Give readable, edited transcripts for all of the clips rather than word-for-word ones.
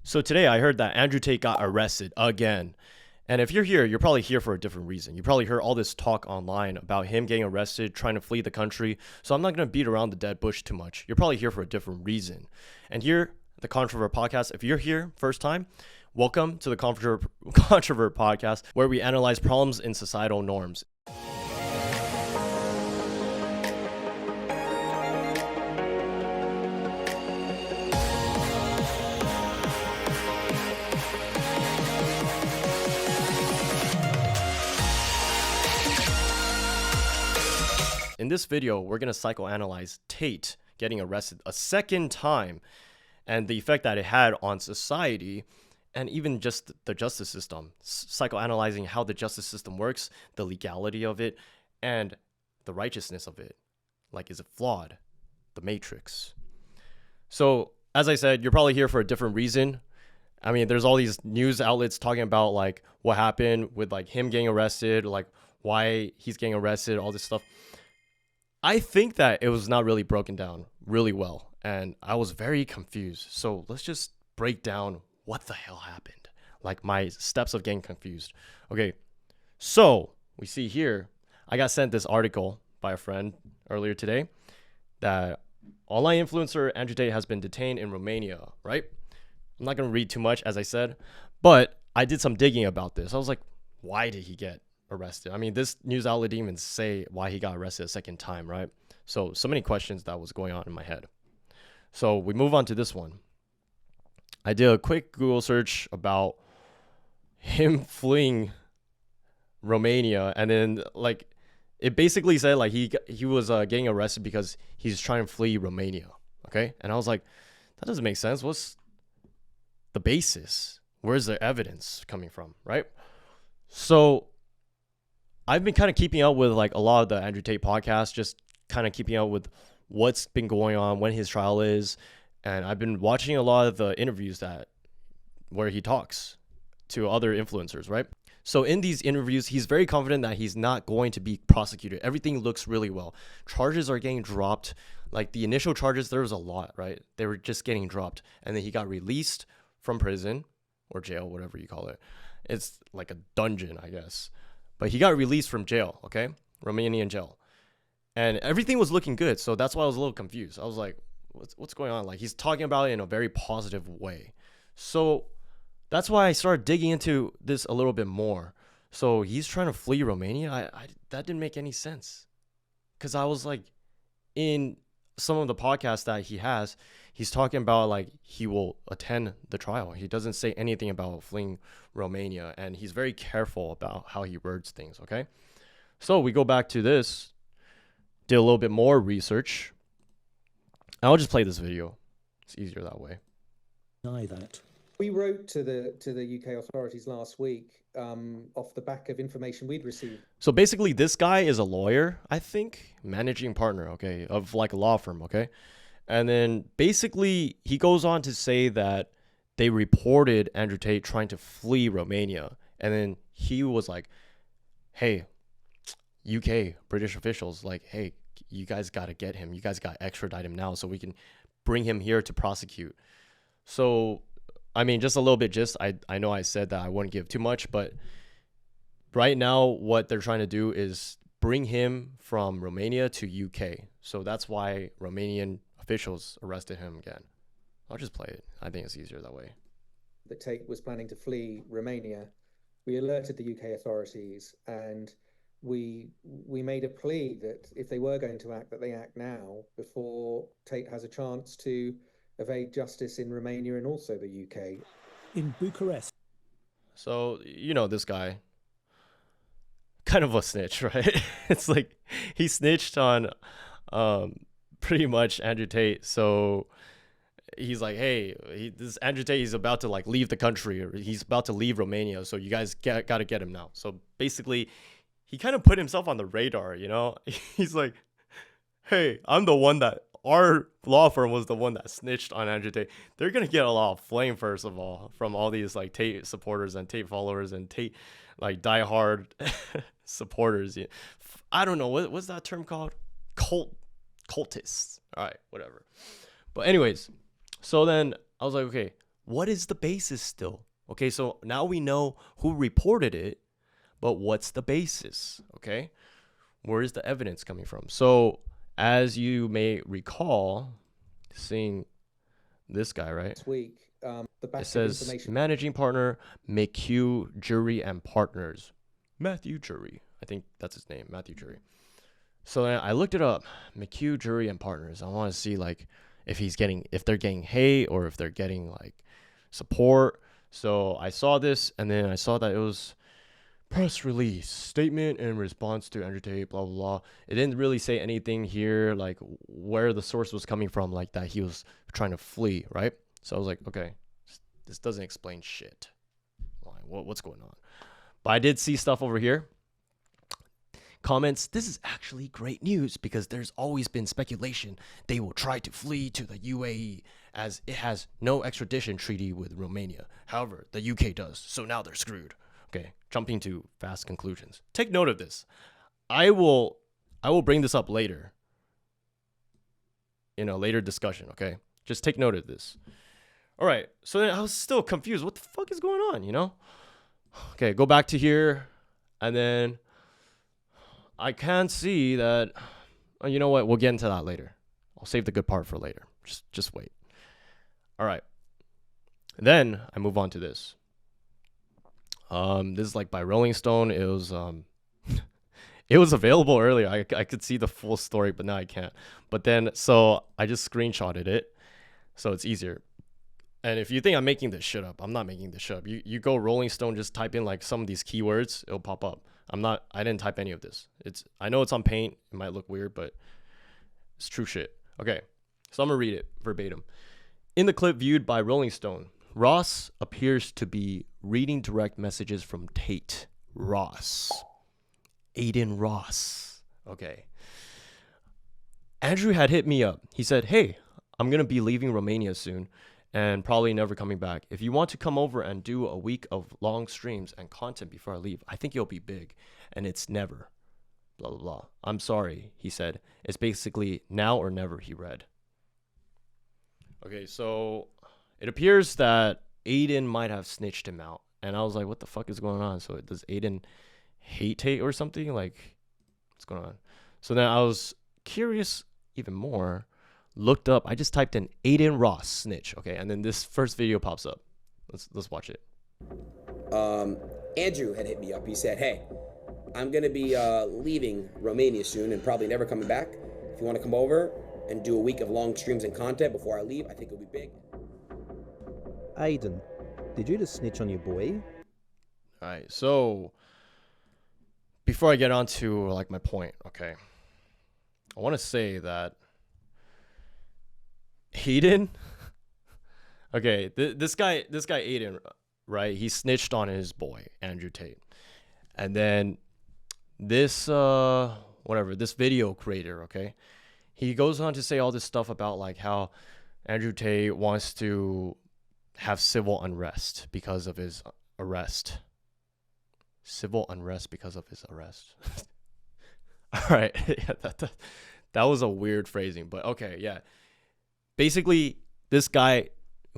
So today I heard that Andrew Tate got arrested again. And if you're here, you're probably here for a different reason. You probably heard all this talk online about him getting arrested, trying to flee the country. So I'm not going to beat around the dead bush too much. You're probably here for a different reason. And here, the Controvert podcast, if you're here first time, welcome to the Controvert podcast, where we analyze problems in societal norms. In this video, we're going to psychoanalyze Tate getting arrested a second time and the effect that it had on society and even just the justice system. Psychoanalyzing how the justice system works, the legality of it, and the righteousness of it. Like, is it flawed? The matrix. So, as I said, you're probably here for a different reason. I mean, there's all these news outlets talking about like what happened with like him getting arrested, like why he's getting arrested, all this stuff. I think that it was not really broken down really well, and I was very confused. So let's just break down what the hell happened, like my steps of getting confused. Okay, so we see here, I got sent this article by a friend earlier today that online influencer Andrew Tate has been detained in Romania, right? I'm not going to read too much, as I said, but I did some digging about this. I was like, why did he get arrested? I mean, this news outlet didn't even say why he got arrested a second time, right? So many questions that was going on in my head. So we move on to this one. I did a quick Google search about him fleeing Romania, and then like it basically said like he was getting arrested because he's trying to flee Romania. Okay, and I was like, that doesn't make sense. What's the basis? Where's the evidence coming from, right? So I've been kind of keeping up with like a lot of the Andrew Tate podcasts, just kind of keeping up with what's been going on, when his trial is. And I've been watching a lot of the interviews where he talks to other influencers, right? So in these interviews, he's very confident that he's not going to be prosecuted. Everything looks really well. Charges are getting dropped. Like the initial charges, there was a lot, right? They were just getting dropped. And then he got released from prison or jail, whatever you call it. It's like a dungeon, I guess. But he got released from jail, okay? Romanian jail. And everything was looking good. So that's why I was a little confused. I was like, what's going on? Like, he's talking about it in a very positive way. So that's why I started digging into this a little bit more. So he's trying to flee Romania? That didn't make any sense. Because I was like, in some of the podcasts that he has, he's talking about like he will attend the trial. He doesn't say anything about fleeing Romania, and he's very careful about how he words things, okay? So we go back to this, did a little bit more research. I'll just play this video. It's easier that way. Deny that. We wrote to the UK authorities last week off the back of information we'd received. So basically, this guy is a lawyer, I think, managing partner, okay, of like a law firm, okay? And then basically, he goes on to say that they reported Andrew Tate trying to flee Romania. And then he was like, hey, UK, British officials, like, hey, you guys got to get him. You guys got to extradite him now so we can bring him here to prosecute. So, I mean, just a little bit, I know I said that I wouldn't give too much, but right now what they're trying to do is bring him from Romania to UK. So that's why Romanian officials arrested him again. I'll just play it. I think it's easier that way. That Tate was planning to flee Romania. We alerted the UK authorities, and we made a plea that if they were going to act, that they act now before Tate has a chance to evade justice in Romania and also the UK. In Bucharest. So, you know, this guy, kind of a snitch, right? It's like he snitched on pretty much Andrew Tate. So he's like, hey, this Andrew Tate, he's about to like leave the country, or he's about to leave Romania. So you guys got to get him now. So basically, he kind of put himself on the radar, you know? He's like, hey, I'm the one that, our law firm was the one that snitched on Andrew Tate. They're going to get a lot of flame, first of all, from all these like Tate supporters and Tate followers and Tate like diehard supporters. I don't know. What's that term called? Cultists. All right, whatever. But anyways, so then I was like, okay, what is the basis still? Okay, so now we know who reported it, but what's the basis? Okay, where is the evidence coming from? So as you may recall, seeing this guy, right? This week, the It backup says information. managing partner, McCue Jury and Partners. Matthew Jury. I think that's his name, Matthew Jury. So then I looked it up, McCue Jury and Partners. I want to see like if they're getting hate or if they're getting like support. So I saw this, and then I saw that it was press release, statement in response to Andrew Tate, blah, blah, blah. It didn't really say anything here, like where the source was coming from, like that he was trying to flee, right? So I was like, okay, this doesn't explain shit. What's going on? But I did see stuff over here. Comments, this is actually great news because there's always been speculation they will try to flee to the UAE as it has no extradition treaty with Romania. However, the UK does, so now they're screwed. Okay, jumping to fast conclusions. Take note of this. I will bring this up later in a later discussion, okay? Just take note of this. All right, so then I was still confused. What the fuck is going on, you know? Okay, go back to here, and then I can see that, you know what? We'll get into that later. I'll save the good part for later. Just wait. All right. Then I move on to this. This is like by Rolling Stone. It was it was available earlier. I could see the full story, but now I can't. But then so I just screenshotted it, so it's easier. And if you think I'm making this shit up, I'm not making this shit up. You go Rolling Stone, just type in like some of these keywords, it'll pop up. I didn't type any of this. I know it's on Paint. It might look weird, but it's true shit. Okay, so I'm gonna read it verbatim. In the clip viewed by Rolling Stone, Ross appears to be reading direct messages from Tate. Ross. ADIN Ross. Okay. Andrew had hit me up. He said, hey, I'm going to be leaving Romania soon and probably never coming back. If you want to come over and do a week of long streams and content before I leave, I think you'll be big. And it's never. Blah, blah, blah. I'm sorry, he said. It's basically now or never, he read. Okay, so it appears that ADIN might have snitched him out. And I was like, what the fuck is going on? So does ADIN hate Tate or something? Like, what's going on? So then I was curious even more. Looked up. I just typed in ADIN Ross snitch. Okay, and then this first video pops up. Let's watch it. Andrew had hit me up. He said, hey, I'm going to be leaving Romania soon and probably never coming back. If you want to come over and do a week of long streams and content before I leave, I think it'll be big. ADIN, did you just snitch on your boy? All right, so before I get on to like my point, okay, I want to say that ADIN, okay, this guy ADIN, right? He snitched on his boy Andrew Tate, and then this this video creator, okay, he goes on to say all this stuff about like how Andrew Tate wants to have civil unrest because of his arrest. Civil unrest because of his arrest. All right, yeah, that was a weird phrasing, but okay, yeah. Basically, this guy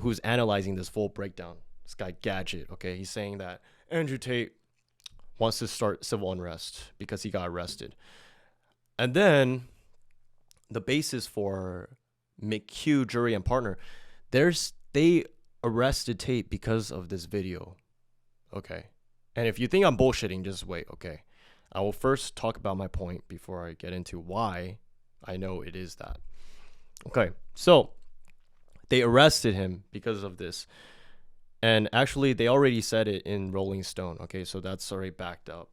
who's analyzing this full breakdown, this guy Gadget, okay, he's saying that Andrew Tate wants to start civil unrest because he got arrested. And then the basis for McCue Jury and Partner, they arrested Tate because of this video. Okay. And if you think I'm bullshitting, just wait, okay? I will first talk about my point before I get into why I know it is that. Okay, so they arrested him because of this. And actually, they already said it in Rolling Stone. Okay, so that's already backed up.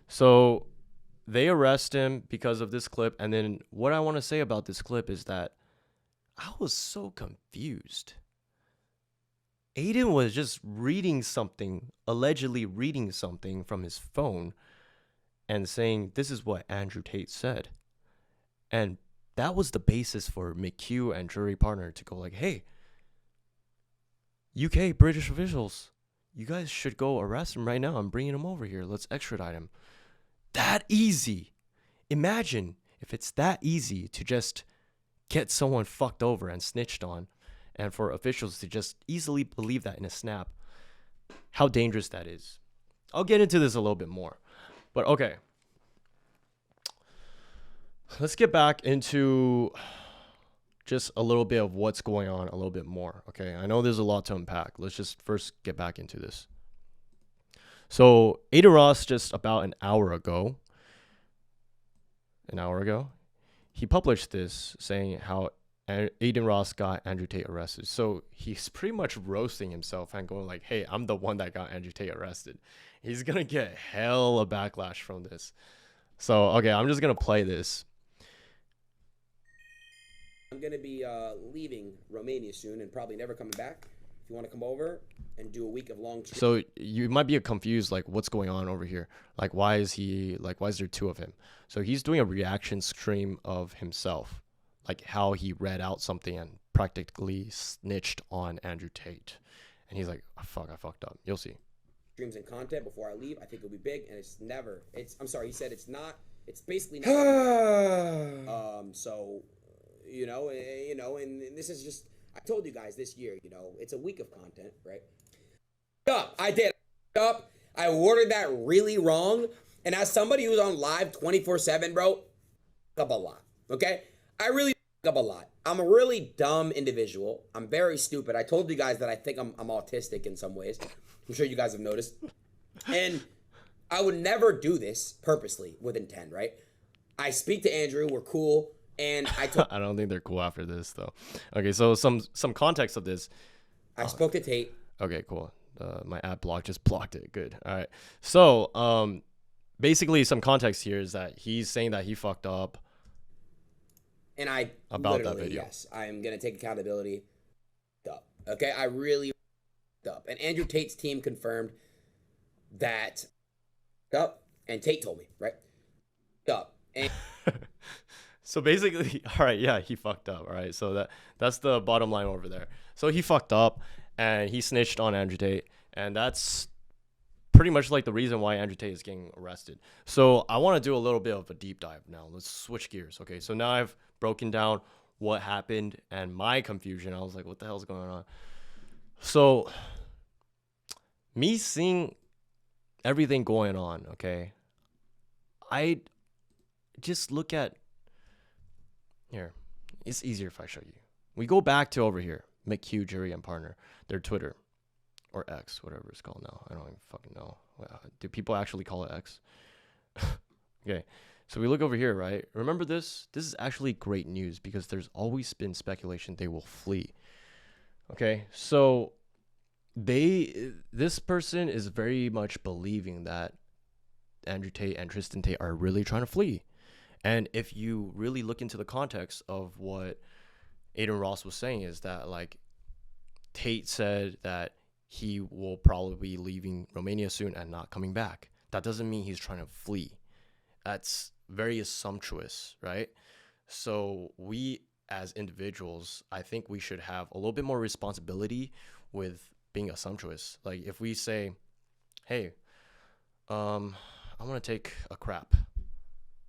So they arrest him because of this clip. And then what I want to say about this clip is that I was so confused. ADIN was just reading something, allegedly reading something from his phone and saying, this is what Andrew Tate said. And that was the basis for McCue and Jury Partner to go like, hey, UK British officials, you guys should go arrest him right now. I'm bringing him over here. Let's extradite him. That easy. Imagine if it's that easy to just get someone fucked over and snitched on and for officials to just easily believe that in a snap, how dangerous that is. I'll get into this a little bit more, but okay. Let's get back into just a little bit of what's going on a little bit more, okay? I know there's a lot to unpack. Let's just first get back into this. So ADIN ROSS, just about an hour ago, he published this saying how ADIN ROSS got Andrew Tate arrested. So he's pretty much roasting himself and going like, hey, I'm the one that got Andrew Tate arrested. He's going to get hella backlash from this. So, okay, I'm just going to play this. I'm going to be leaving Romania soon and probably never coming back. If you want to come over and do a week of long... So you might be confused, like, what's going on over here? Like, why is there two of him? So he's doing a reaction stream of himself, like how he read out something and practically snitched on Andrew Tate. And he's like, oh, fuck, I fucked up. You'll see. Streams and content before I leave. I think it'll be big, and I'm sorry, he said it's basically not. So, you know, and this is just, I told you guys this year, you know, it's a week of content, right? I did. I ordered that really wrong. And as somebody who's on live 24/7, bro, up a lot, okay? I really up a lot. I'm a really dumb individual. I'm very stupid. I told you guys that I think I'm autistic in some ways. I'm sure you guys have noticed. And I would never do this purposely with intent, right? I speak to Andrew. We're cool. And I don't think they're cool after this, though. Okay, so some context of this. I spoke to Tate. Okay, cool. My ad block just blocked it. Good. All right. So basically some context here is that he's saying that he fucked up. And I about that video. Yes, I'm going to take accountability. Okay, I really up. And Andrew Tate's team confirmed that and Tate told me, right? And so basically, all right, yeah, he fucked up, all right? So that's the bottom line over there. So he fucked up and he snitched on Andrew Tate, and that's pretty much like the reason why Andrew Tate is getting arrested. So I want to do a little bit of a deep dive now. Let's switch gears. Okay, so now I've broken down what happened and my confusion. I was like, what the hell is going on? So me seeing everything going on, okay, I just look at here. It's easier if I show you. We go back to over here, McCue Jury Partner, their Twitter. Or X, whatever it's called now. I don't even fucking know. Do people actually call it X? Okay, so we look over here, right? Remember this? This is actually great news because there's always been speculation they will flee. Okay, so this person is very much believing that Andrew Tate and Tristan Tate are really trying to flee. And if you really look into the context of what ADIN ROSS was saying is that, like, Tate said that he will probably be leaving Romania soon and not coming back. That doesn't mean he's trying to flee. That's very assumptuous, right? So we as individuals, I think we should have a little bit more responsibility with being assumptuous. Like if we say, hey, I want to take a crap.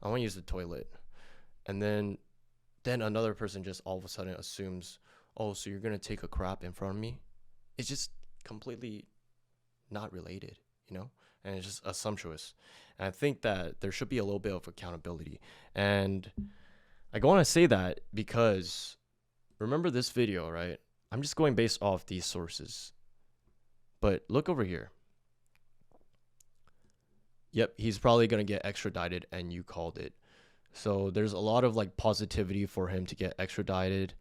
I want to use the toilet. And then another person just all of a sudden assumes, oh, so you're going to take a crap in front of me? It's just completely not related, you know, and it's just assumptuous. And I think that there should be a little bit of accountability. And I want to say that because remember this video, right? I'm just going based off these sources, but look over here. Yep, he's probably going to get extradited, and you called it. So there's a lot of like positivity for him to get extradited,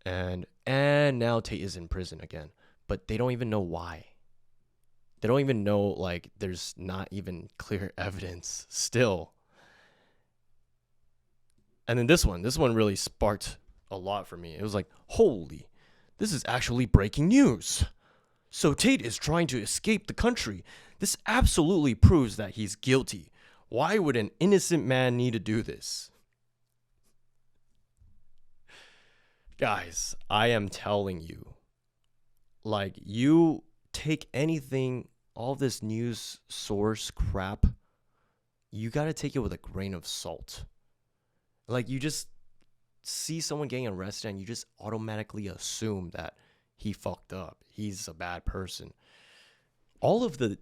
and now Tate is in prison again. But they don't even know why. They don't even know, like, there's not even clear evidence still. And then this one really sparked a lot for me. It was like, holy, this is actually breaking news. So Tate is trying to escape the country. This absolutely proves that he's guilty. Why would an innocent man need to do this? Guys, I am telling you. Like, you take anything, all this news source crap, you got to take it with a grain of salt. Like, you just see someone getting arrested and you just automatically assume that he fucked up. He's a bad person. All of the,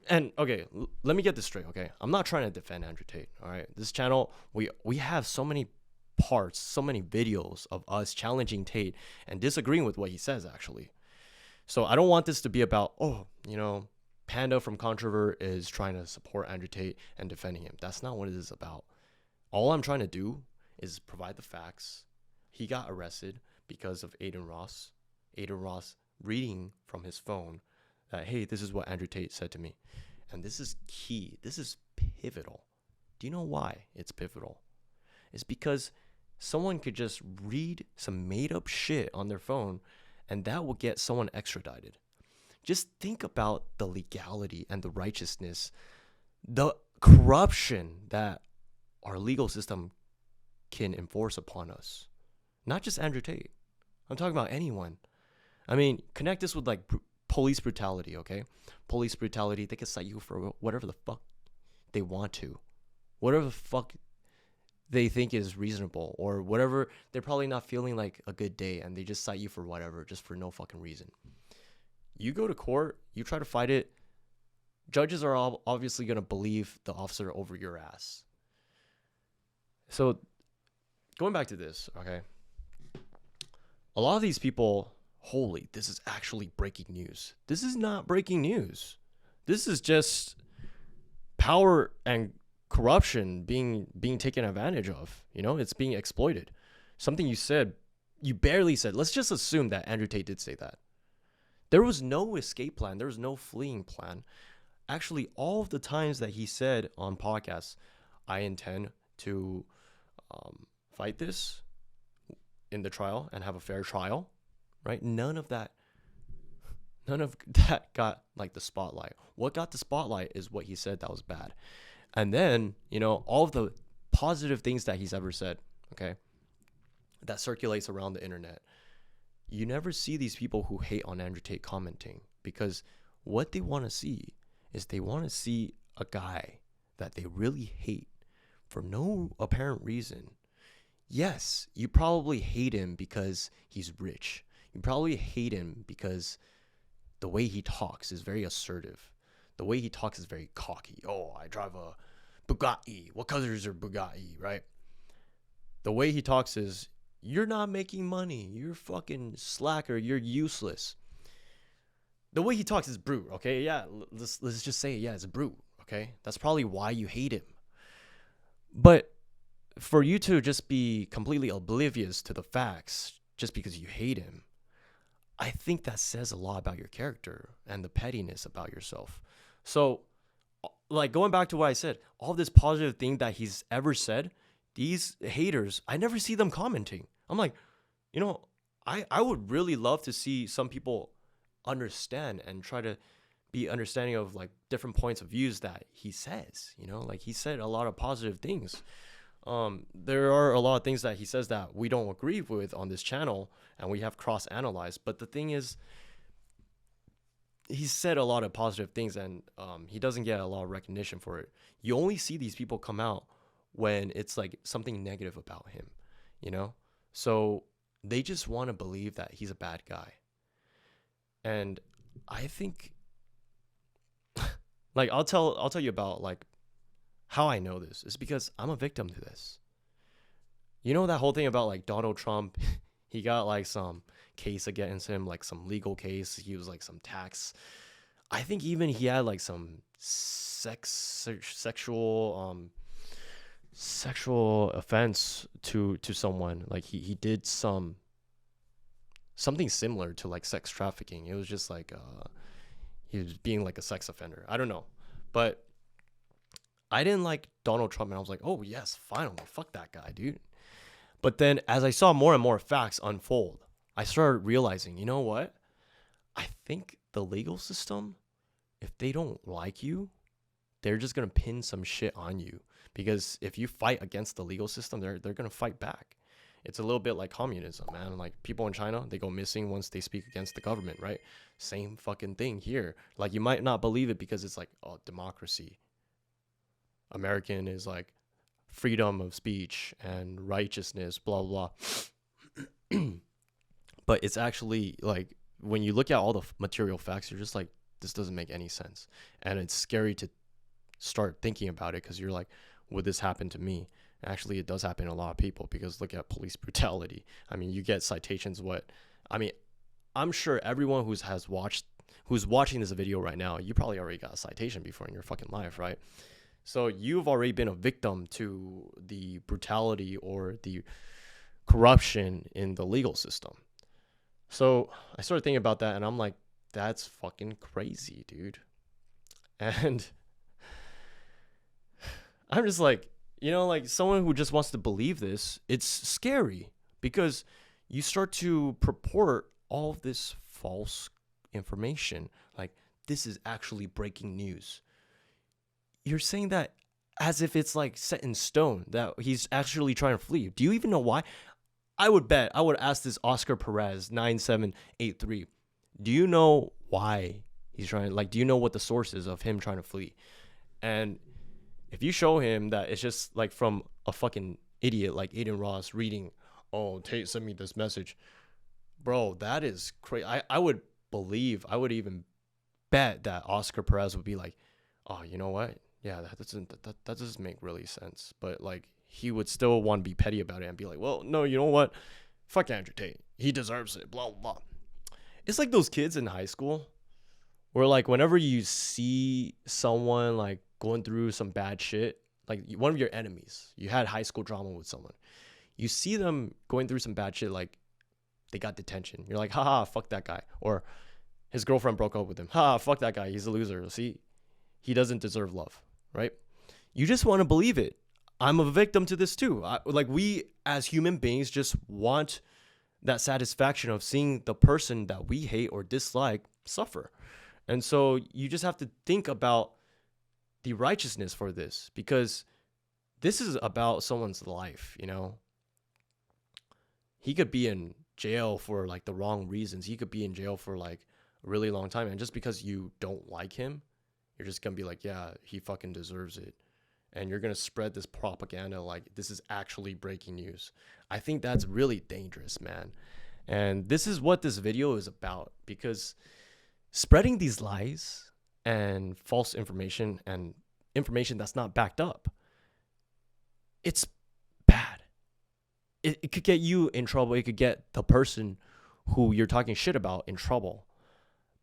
and okay, let me get this straight, okay? I'm not trying to defend Andrew Tate, all right? This channel, we have so many parts, so many videos of us challenging Tate and disagreeing with what he says, actually. So I don't want this to be about, oh, you know, Panda from Controvert is trying to support Andrew Tate and defending him. That's not what it is about. All I'm trying to do is provide the facts. He got arrested because of ADIN ROSS. ADIN ROSS reading from his phone that, hey, this is what Andrew Tate said to me. And this is key. This is pivotal. Do you know why it's pivotal? It's because someone could just read some made up shit on their phone and that will get someone extradited. Just think about the legality and the righteousness, the corruption that our legal system can enforce upon us. Not just Andrew Tate. I'm talking about anyone. I mean, connect this with like police brutality, okay? Police brutality, they can cite you for whatever the fuck they want to. Whatever the fuck they think is reasonable, or whatever. They're probably not feeling like a good day and they just cite you for whatever, just for no fucking reason. You go to court, you try to fight it, judges are obviously going to believe the officer over your ass. So going back to this, okay? A lot of these people, holy, this is actually breaking news. This is not breaking news. This is just power and corruption being taken advantage of. You know, it's being exploited. Something you said, you barely said. Let's just assume that Andrew Tate did say that. There was no escape plan. There was no fleeing plan. Actually, all of the times that he said on podcasts, I intend to fight this in the trial and have a fair trial, right? None of that got like the spotlight. What got the spotlight is what he said that was bad. And then, you know, all of the positive things that he's ever said, okay, that circulates around the internet. You never see these people who hate on Andrew Tate commenting, because what they want to see is they want to see a guy that they really hate for no apparent reason. Yes, you probably hate him because he's rich. You probably hate him because the way he talks is very assertive. The way he talks is very cocky. Oh, I drive a Bugatti. What colors are Bugatti, right? The way he talks is, you're not making money. You're fucking slacker. You're useless. The way he talks is brute, okay? Yeah, let's just say it. Yeah, it's brute, okay? That's probably why you hate him. But for you to just be completely oblivious to the facts just because you hate him, I think that says a lot about your character and the pettiness about yourself. So, like, going back to what I said, all this positive thing that he's ever said, these haters, I never see them commenting. I'm like, you know, I would really love to see some people understand and try to be understanding of like different points of views that he says, you know, like he said a lot of positive things. There are a lot of things that he says that we don't agree with on this channel and we have cross-analyzed. But the thing is, he said a lot of positive things and he doesn't get a lot of recognition for it. You only see these people come out when it's like something negative about him, you know? So they just want to believe that he's a bad guy. And I think like I'll tell you about like how I know this is because I'm a victim to this. You know that whole thing about like Donald Trump, he got like some case against him, like some legal case. He was like some tax. I think even he had like some sexual offense to someone. Like he did something similar to like sex trafficking. It was just like he was being like a sex offender. I don't know, but I didn't like Donald Trump, and I was like, oh yes, finally, fuck that guy, dude. But then as I saw more and more facts unfold, I started realizing, you know what? I think the legal system, if they don't like you, they're just gonna pin some shit on you. Because if you fight against the legal system, they're gonna fight back. It's a little bit like communism, man. Like people in China, they go missing once they speak against the government, right? Same fucking thing here. Like you might not believe it because it's like, oh, democracy. American is like freedom of speech and righteousness, blah, blah, blah. But it's actually like when you look at all the material facts, you're just like, this doesn't make any sense. And it's scary to start thinking about it because you're like, would this happen to me? Actually, it does happen to a lot of people because look at police brutality. I mean, you get citations. I'm sure everyone who's watching this video right now, you probably already got a citation before in your fucking life, right? So you've already been a victim to the brutality or the corruption in the legal system. So I started thinking about that and I'm like, that's fucking crazy, dude. And I'm just like, like someone who just wants to believe this, it's scary because you start to purport all of this false information. Like, this is actually breaking news. You're saying that as if it's like set in stone that he's actually trying to flee. Do you even know why? I would ask this Oscar Perez 9783. Do you know why he's trying? Like, do you know what the source is of him trying to flee? And if you show him that it's just like from a fucking idiot like ADIN Ross reading, oh, Tate sent me this message, bro, that is crazy. I would even bet that Oscar Perez would be like, oh, you know what? Yeah, that doesn't make really sense. But like, he would still want to be petty about it and be like, well, no, you know what? Fuck Andrew Tate. He deserves it. Blah, blah, blah. It's like those kids in high school where like whenever you see someone like going through some bad shit, like one of your enemies, you had high school drama with someone, you see them going through some bad shit, like they got detention. You're like, haha, fuck that guy. Or his girlfriend broke up with him. Ha, fuck that guy. He's a loser. See, he doesn't deserve love, right? You just want to believe it. I'm a victim to this too. We as human beings just want that satisfaction of seeing the person that we hate or dislike suffer. And so you just have to think about the righteousness for this, because this is about someone's life, He could be in jail for like the wrong reasons. He could be in jail for like a really long time. And just because you don't like him, you're just going to be like, yeah, he fucking deserves it. And you're going to spread this propaganda like this is actually breaking news. I think that's really dangerous, man. And this is what this video is about, because spreading these lies and false information and information that's not backed up, it's bad. It could get you in trouble. It could get the person who you're talking shit about in trouble,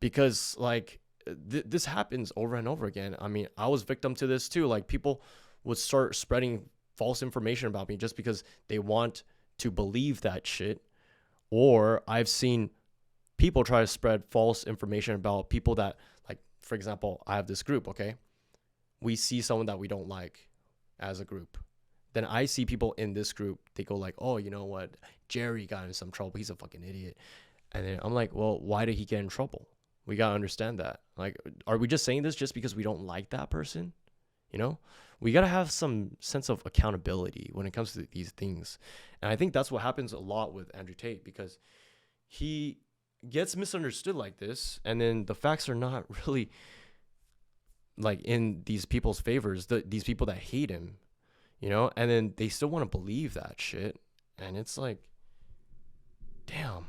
because like this happens over and over again. I mean, I was victim to this too. Like, people would start spreading false information about me just because they want to believe that shit. Or I've seen people try to spread false information about people that, like, for example, I have this group, okay? We see someone that we don't like as a group. Then I see people in this group, they go like, oh, you know what? Jerry got in some trouble. He's a fucking idiot. And then I'm like, well, why did he get in trouble? We got to understand that. Like, are we just saying this just because we don't like that person? We got to have some sense of accountability when it comes to these things. And I think that's what happens a lot with Andrew Tate, because he gets misunderstood like this. And then the facts are not really like in these people's favors, these people that hate him, and then they still want to believe that shit. And it's like, damn.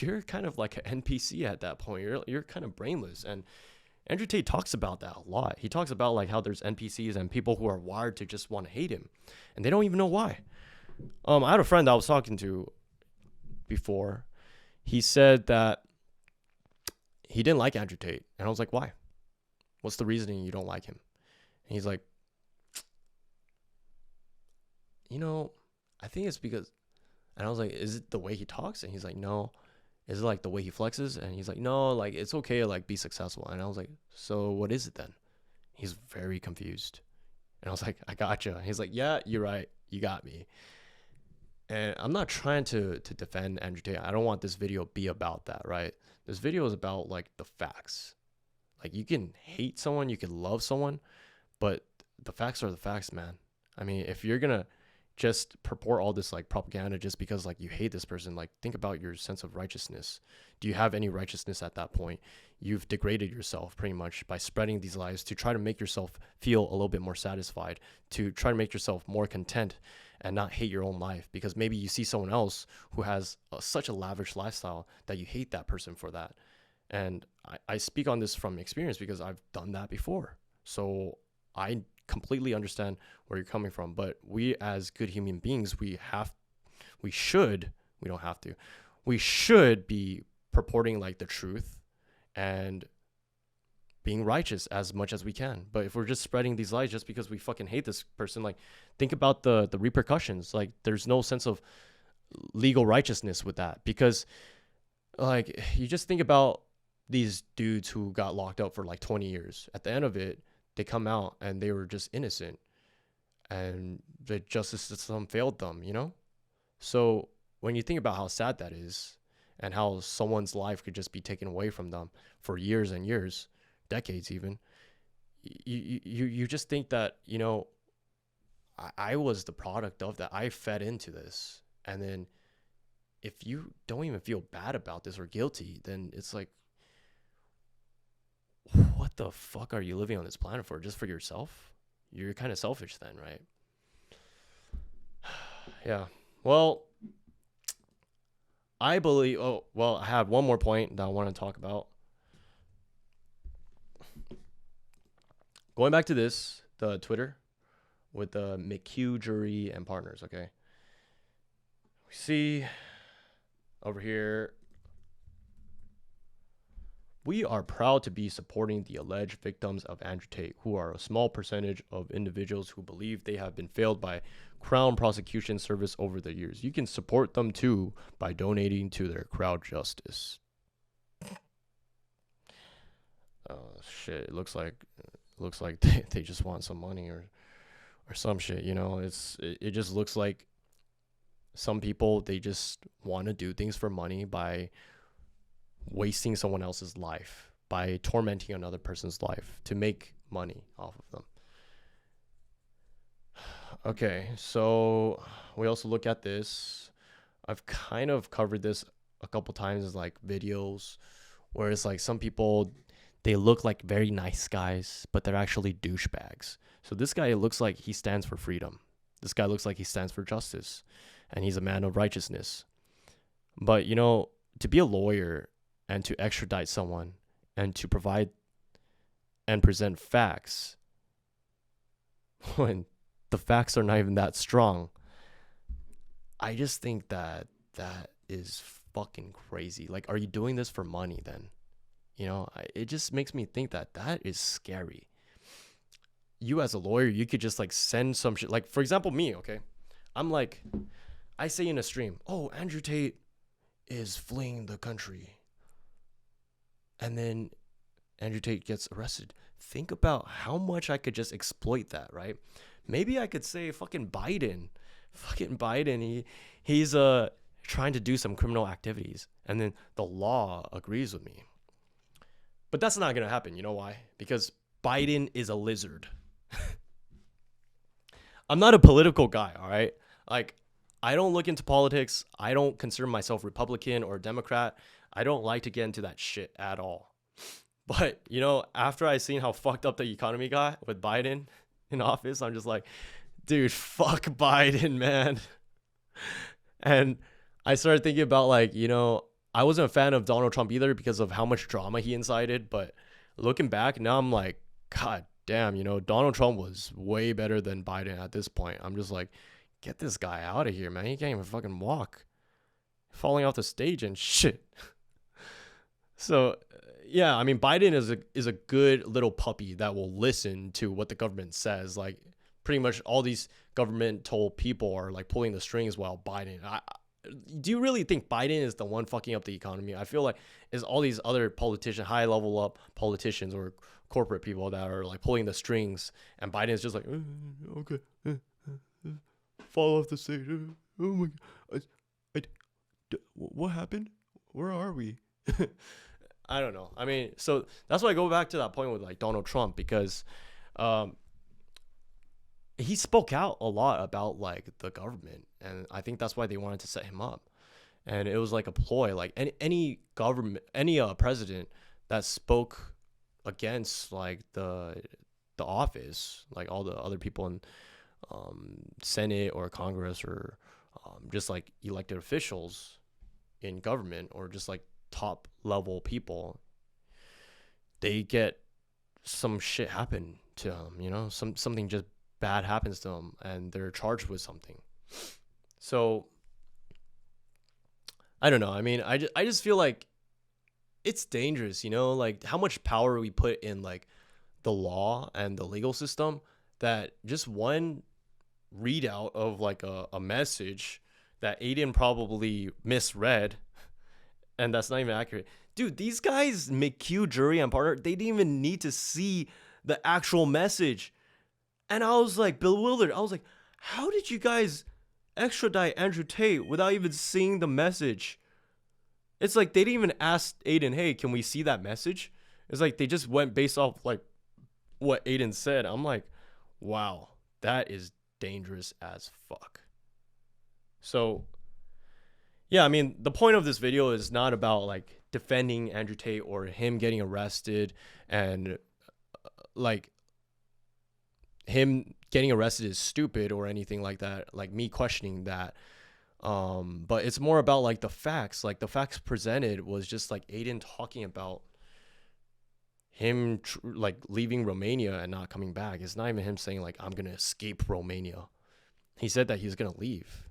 You're kind of like an NPC at that point. You're kind of brainless. And Andrew Tate talks about that a lot. He talks about like how there's NPCs and people who are wired to just want to hate him, and they don't even know why. I had a friend I was talking to before. He said that he didn't like Andrew Tate, and I was like, why? What's the reasoning you don't like him? And he's like, I think it's because, and I was like, is it the way he talks? And he's like, no. Is it like the way he flexes? And he's like, no, like it's okay to like be successful. And I was like, so what is it then? He's very confused. And I was like, I gotcha. He's like, yeah, you're right. You got me. And I'm not trying to defend Andrew Tate. I don't want this video to be about that, right? This video is about like the facts. Like, you can hate someone, you can love someone, but the facts are the facts, man. I mean, if you're going to just purport all this like propaganda just because like you hate this person, like think about your sense of righteousness. Do you have any righteousness at that point? You've degraded yourself pretty much by spreading these lies to try to make yourself feel a little bit more satisfied, to try to make yourself more content. and not hate your own life because maybe you see someone else who has such a lavish lifestyle that you hate that person for that. And I speak on this from experience because I've done that before. So I completely understand where you're coming from. But we as good human beings, we should be purporting like the truth and being righteous as much as we can. But if we're just spreading these lies just because we fucking hate this person, like think about the repercussions. Like there's no sense of legal righteousness with that, because like you just think about these dudes who got locked up for like 20 years. At the end of it, they come out and they were just innocent and the justice system failed them, you know? So when you think about how sad that is and how someone's life could just be taken away from them for years and years, decades even, you just think that, you know, I was the product of that. I fed into this. And then if you don't even feel bad about this or guilty, then it's like, what the fuck are you living on this planet for? Just for yourself? You're kind of selfish then, right? Yeah. Well, I believe, I have one more point that I want to talk about. Going back to this, the Twitter with the McCue Jury and Partners, okay? We see over here, we are proud to be supporting the alleged victims of Andrew Tate, who are a small percentage of individuals who believe they have been failed by Crown Prosecution Service over the years. You can support them too by donating to their crowd justice. Oh shit! It looks like they just want some money or some shit. You know, it just looks like some people, they just want to do things for money by wasting someone else's life, by tormenting another person's life to make money off of them. Okay, so we also look at this. I've kind of covered this a couple times as like videos where it's like some people, they look like very nice guys, but they're actually douchebags. So this guy looks like he stands for freedom. This guy looks like he stands for justice, and he's a man of righteousness. But, you know, to be a lawyer and to extradite someone and to provide and present facts when the facts are not even that strong, I just think that is fucking crazy. Like, are you doing this for money then? You know, it just makes me think that is scary. You as a lawyer, you could just like send some shit. Like, for example, me, okay? I'm like, I say in a stream, oh, Andrew Tate is fleeing the country. And then Andrew Tate gets arrested. Think about how much I could just exploit that, right? Maybe I could say fucking Biden, he's trying to do some criminal activities, and then the law agrees with me. But that's not gonna happen. You know why? Because Biden is a lizard. I'm not a political guy, all right? Like, I don't look into politics. I don't consider myself Republican or Democrat. I don't like to get into that shit at all. But, you know, after I seen how fucked up the economy got with Biden in office, I'm just like, dude, fuck Biden, man. And I started thinking about, like, you know, I wasn't a fan of Donald Trump either because of how much drama he incited. But looking back, now I'm like, God damn, you know, Donald Trump was way better than Biden at this point. I'm just like, get this guy out of here, man. He can't even fucking walk. Falling off the stage and shit. So, yeah, I mean, Biden is a good little puppy that will listen to what the government says. Like, pretty much all these governmental people are like pulling the strings while Biden. Do you really think Biden is the one fucking up the economy? I feel like it's all these other politicians, high level up politicians or corporate people that are like pulling the strings, and Biden is just like, okay, fall off the stage. Oh my God, what happened? Where are we? I don't know. I mean, so that's why I go back to that point with like Donald Trump, because he spoke out a lot about like the government, and I think that's why they wanted to set him up. And it was like a ploy. Like any president that spoke against like the office, like all the other people in Senate or Congress or just like elected officials in government or just like top level people, they get some shit happen to them, you know, something just bad happens to them and they're charged with something. So I don't know. I mean, I just feel like it's dangerous, you know, like how much power we put in like the law and the legal system, that just one readout of like a message that Aiden probably misread, and that's not even accurate. Dude, these guys, McCue Jury and Partner, they didn't even need to see the actual message. And I was like bewildered. I was like, how did you guys extradite Andrew Tate without even seeing the message? It's like they didn't even ask Aiden, hey, can we see that message? It's like they just went based off like what Aiden said. I'm like, wow, that is dangerous as fuck. So yeah, I mean, the point of this video is not about like defending Andrew Tate or him getting arrested, and like him getting arrested is stupid or anything like that, like me questioning that. But it's more about like the facts. Like the facts presented was just like Aiden talking about him like leaving Romania and not coming back. It's not even him saying like I'm gonna escape Romania. He said that he was gonna leave.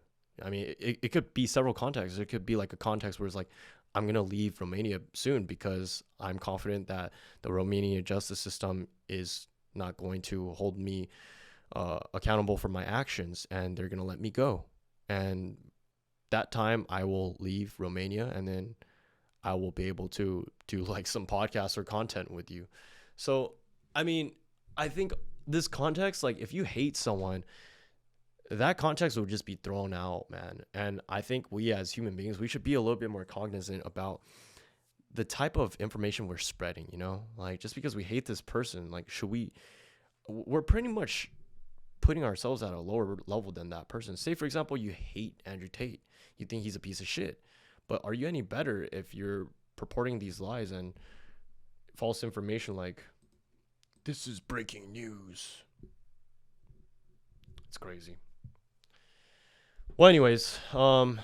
I mean, it could be several contexts. It could be like a context where it's like, I'm going to leave Romania soon because I'm confident that the Romanian justice system is not going to hold me accountable for my actions, and they're going to let me go. And that time I will leave Romania, and then I will be able to do like some podcasts or content with you. So, I mean, I think this context, like if you hate someone, that context would just be thrown out, man. And I think we as human beings, we should be a little bit more cognizant about the type of information we're spreading, you know? Like just because we hate this person, like we're pretty much putting ourselves at a lower level than that person. Say for example, you hate Andrew Tate. You think he's a piece of shit. But are you any better if you're purporting these lies and false information like, this is breaking news? It's crazy. Well, anyways, hope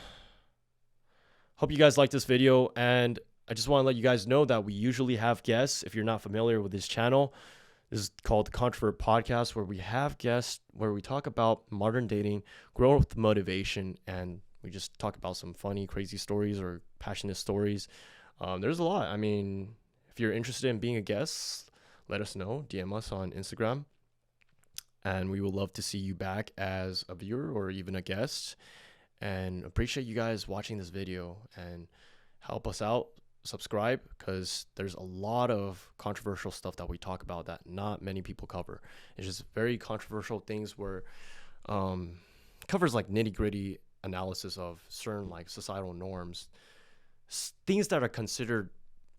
you guys like this video, and I just want to let you guys know that we usually have guests. If you're not familiar with this channel, this is called the Controvert Podcast, where we have guests where we talk about modern dating, growth motivation, and we just talk about some funny, crazy stories or passionate stories. There's a lot. I mean, if you're interested in being a guest, let us know. DM us on Instagram. And we would love to see you back as a viewer or even a guest. And appreciate you guys watching this video, and help us out. Subscribe, because there's a lot of controversial stuff that we talk about that not many people cover. It's just very controversial things where covers like nitty-gritty analysis of certain like societal norms, things that are considered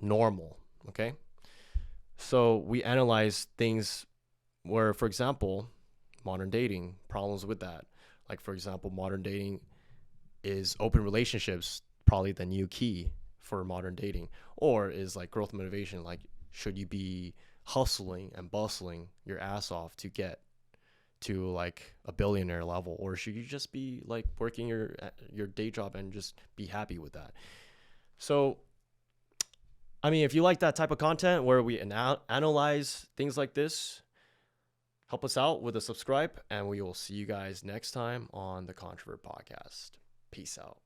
normal. Okay, so we analyze things where, for example, modern dating, problems with that. Like, for example, modern dating is open relationships probably the new key for modern dating? Or is like growth motivation, like should you be hustling and bustling your ass off to get to like a billionaire level? Or should you just be like working your day job and just be happy with that? So, I mean, if you like that type of content where we analyze things like this, help us out with a subscribe, and we will see you guys next time on the Controvert Podcast. Peace out.